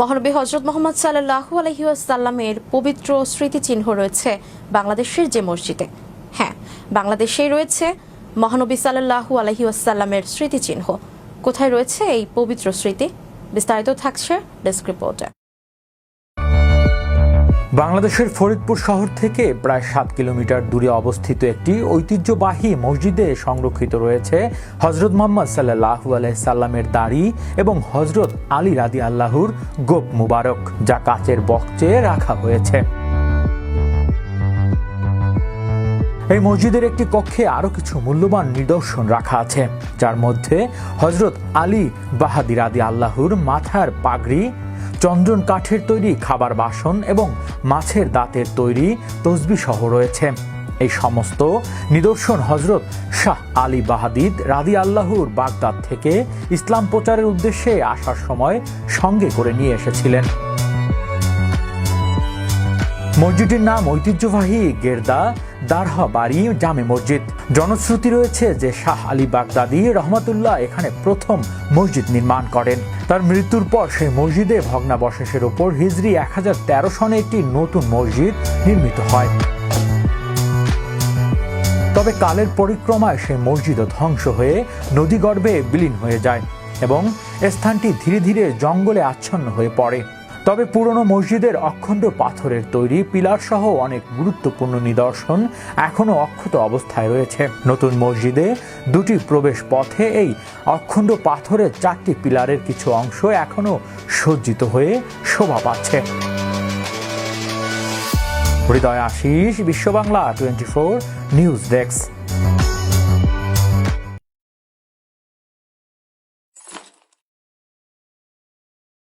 মহানবী হযরত মুহাম্মদ সাল্লাল্লাহু আলাইহি ওয়াসাল্লামের পবিত্র স্মৃতিচিহ্ন রয়েছে বাংলাদেশের যে মসজিদে। হ্যাঁ, বাংলাদেশেই রয়েছে মহানবী সাল্লাল্লাহু আলাইহি ওয়াসাল্লামের স্মৃতিচিহ্ন। কোথায় রয়েছে এই পবিত্র স্মৃতি? বিস্তারিত থাকছে ডেস্ক রিপোর্টে। বাংলাদেশের ফরিদপুর শহর থেকে প্রায় 7 কিলোমিটার দূরে অবস্থিত একটি ঐতিহ্যবাহী মসজিদে সংরক্ষিত রয়েছে হযরত মুহাম্মদ সাল্লাল্লাহু আলাইহি সাল্লামের দাড়ি এবং হযরত আলী রাদিয়াল্লাহুর গোপ মুবারক, যা কাচের বক্সে রাখা হয়েছে। এই মসজিদের একটি কক্ষে আরো কিছু মূল্যবান নিদর্শন রাখা আছে, যার মধ্যে হযরত আলী বাহাদুর রাদিয়াল্লাহুর মাথার পাগড়ি, চন্দন কাঠের তৈরি খাবার বাসন এবং মাছের দাঁতের তৈরি তসবিহ সহ রয়েছে। এই সমস্ত নিদর্শন হযরত শাহ আলী বাহাদুর রাদিয়াল্লাহুর বাগদাদ থেকে ইসলাম প্রচারের উদ্দেশ্যে আসার সময় সঙ্গে করে নিয়ে এসেছিলেন। মসজিদটির নাম ঐতিহ্যবাহী গেরদা দারহা বাড়ি জামে মসজিদ। জনশ্রুতি রয়েছে যে শাহ আলী বাগদাদী রহমাতুল্লাহ এখানে প্রথম মসজিদ নির্মাণ করেন। তার মৃত্যুর পর সেই মসজিদে ভগ্নাবশেষের উপর হিজরি 1013 সনে একটি নতুন মসজিদ নির্মিত হয়। তবে কালের পরিক্রমায় সেই মসজিদও ধ্বংস হয়ে নদীগর্ভে বিলীন হয়ে যায় এবং স্থানটি ধীরে ধীরে জঙ্গলে আচ্ছন্ন হয়ে পড়ে। তবে পুরনো মসজিদের অখণ্ড পাথরের তৈরি পিলার সহ অনেক গুরুত্বপূর্ণ নিদর্শন এখনো অক্ষত অবস্থায় রয়েছে। নতুন মসজিদে দুটি প্রবেশ পথে এই অখণ্ড পাথরের 4টি পিলারের কিছু অংশ এখনো সজ্জিত হয়ে শোভা পাচ্ছে। হৃদয় আশিস, বিশ্ব বাংলা 24 নিউজ ডেস্ক।